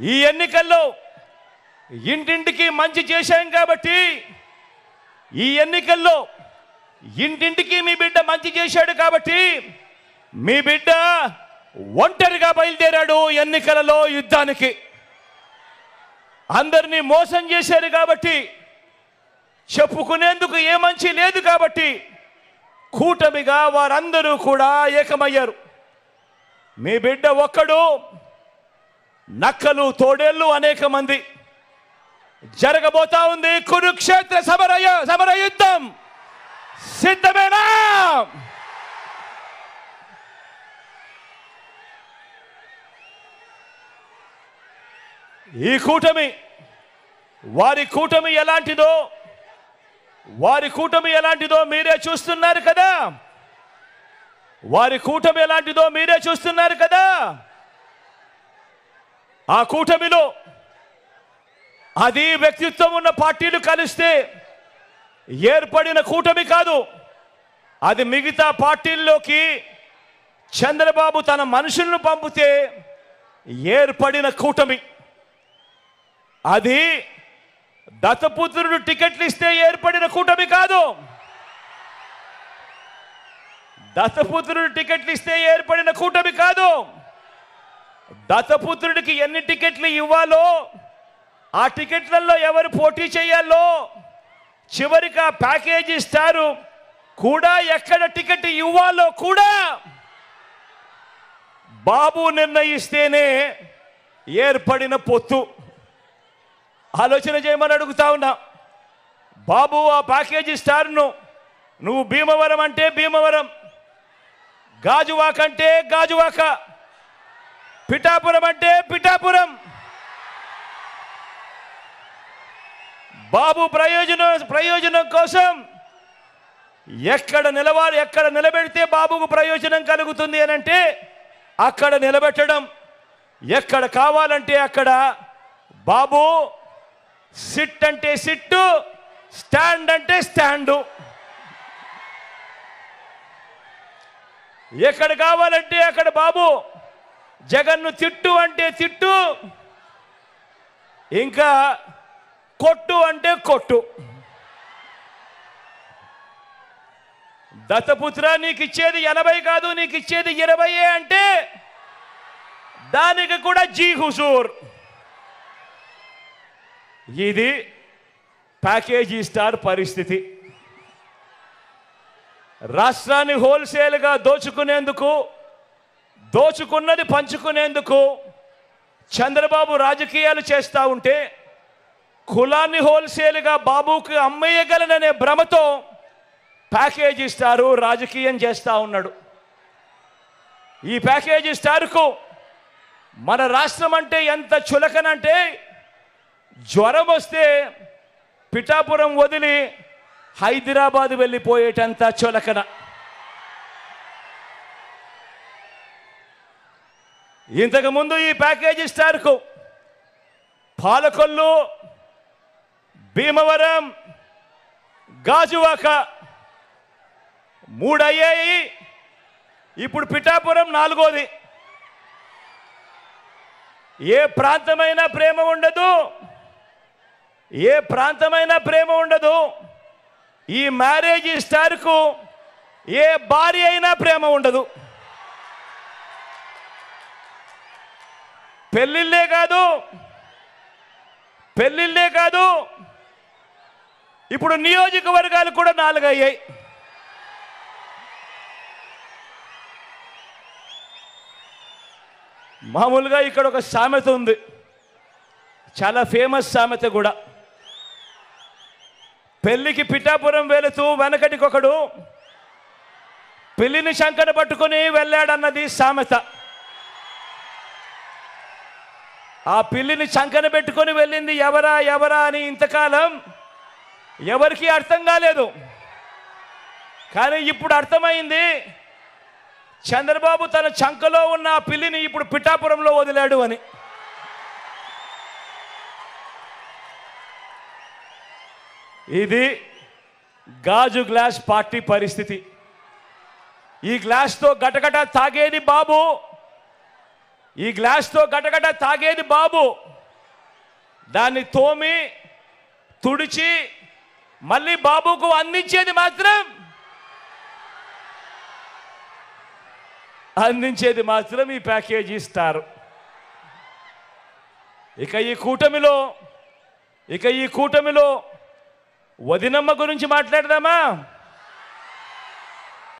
ఈ ఎన్నికల్లో ఇంటింటికి మంచి చేశాం కాబట్టి, ఈ ఎన్నికల్లో ఇంటింటికి మీ బిడ్డ మంచి చేశాడు కాబట్టి మీ బిడ్డ ఒంటరిగా బయలుదేరాడు ఎన్నికలలో యుద్ధానికి. అందరినీ మోసం చేశారు కాబట్టి, చెప్పుకునేందుకు ఏ మంచి లేదు కాబట్టి కూటమిగా వారందరూ కూడా ఏకమయ్యారు. మీ బిడ్డ ఒక్కడు, నక్కలు తోడేళ్ళు అనేక మంది. జరగబోతా ఉంది కురుక్షేత్ర సమర యుద్ధం. సిద్ధమేనా? ఈ కూటమి, వారి కూటమి ఎలాంటిదో మీరే చూస్తున్నారు కదా. వారి కూటమి ఎలాంటిదో మీరే చూస్తున్నారు కదా. ఆ కూటమిలో అది వ్యక్తిత్వం ఉన్న పార్టీలు కలిస్తే ఏర్పడిన కూటమి కాదు. అది మిగతా పార్టీల్లోకి చంద్రబాబు తన మనుషులను పంపితే ఏర్పడిన కూటమి. అది దత్తపుత్రుడు టికెట్లు ఇస్తే ఏర్పడిన కూటమి కాదు. దత్తపుత్రుడు టికెట్లు ఇస్తే ఏర్పడిన కూటమి కాదు. దత్తపుత్రుడికి ఎన్ని టికెట్లు ఇవ్వాలో, ఆ టికెట్లలో ఎవరు పోటీ చేయాలో, చివరికి ఆ ప్యాకేజీ స్టారు కూడా ఎక్కడ టికెట్ ఇవ్వాలో కూడా బాబు నిర్ణయిస్తేనే ఏర్పడిన పొత్తు. ఆలోచన చేయమని అడుగుతా ఉన్నా. బాబు ఆ ప్యాకేజీ స్టార్ను నువ్వు భీమవరం అంటే భీమవరం, గాజువాక అంటే గాజువాక, పిఠాపురం అంటే పిఠాపురం. బాబు ప్రయోజనం కోసం ఎక్కడ నిలబెడితే బాబుకు ప్రయోజనం కలుగుతుంది అని అంటే అక్కడ నిలబెట్టడం. ఎక్కడ కావాలంటే అక్కడ బాబు సిట్ అంటే సిట్టు, స్టాండ్ అంటే స్టాండు. ఎక్కడ కావాలంటే అక్కడ బాబు జగన్ను తిట్టు అంటే తిట్టు, ఇంకా కొట్టు అంటే కొట్టు. దత్తపుత్ర నీకు ఇచ్చేది 80 కాదు, నీకు ఇచ్చేది 20 అంటే దానికి కూడా జీ హుజూర్. ఇది ప్యాకేజీ స్టార్ పరిస్థితి. రాష్ట్రాన్ని హోల్సేల్గా దోచుకున్నది పంచుకునేందుకు చంద్రబాబు రాజకీయాలు చేస్తూ ఉంటే, కులాన్ని హోల్సేల్గా బాబుకి అమ్మేయగలననే భ్రమతో ప్యాకేజీ స్టారు రాజకీయం చేస్తూ ఉన్నాడు. ఈ ప్యాకేజీ స్టార్కు మన రాష్ట్రం అంటే ఎంత చులకనంటే, జ్వరం వస్తే పిఠాపురం వదిలి హైదరాబాద్ వెళ్ళిపోయేటంత చులకన. ఇంతకుముందు ఈ ప్యాకేజీ స్టార్కు పాలకొల్లు, భీమవరం, గాజువాక 3 అయ్యాయి. ఇప్పుడు పిఠాపురం 4వది. ఏ ప్రాంతమైనా ప్రేమ ఉండదు. ఈ మ్యారేజీ స్టార్కు ఏ భార్య అయినా ప్రేమ ఉండదు. పెళ్ళిళ్ళే కాదు, ఇప్పుడు నియోజకవర్గాలు కూడా 4 అయ్యాయి. మామూలుగా ఇక్కడ ఒక సామెత ఉంది, చాలా ఫేమస్ సామెత కూడా. పెళ్లికి పిఠాపురం వెళుతూ వెనకటికొకడు పెళ్లిని శంకన పట్టుకుని వెళ్ళాడన్నది సామెత. ఆ పిల్లిని చంకన పెట్టుకొని వెళ్ళింది ఎవరా అని ఇంతకాలం ఎవరికి అర్థం కాలేదు. కానీ ఇప్పుడు అర్థమైంది, చంద్రబాబు తన చంకలో ఉన్న ఆ పిల్లిని ఇప్పుడు పిఠాపురంలో వదిలాడు అని. ఇది గాజు గ్లాస్ పార్టీ పరిస్థితి. ఈ గ్లాస్తో గటగట తాగేది బాబు, ఈ గ్లాస్తో గటగట తాగేది బాబు, దాన్ని తోమి తుడిచి మళ్ళీ బాబుకు అందించేది మాత్రం ఈ ప్యాకేజీ స్టార్. ఇక ఈ కూటమిలో వదినమ్మ గురించి మాట్లాడదామా?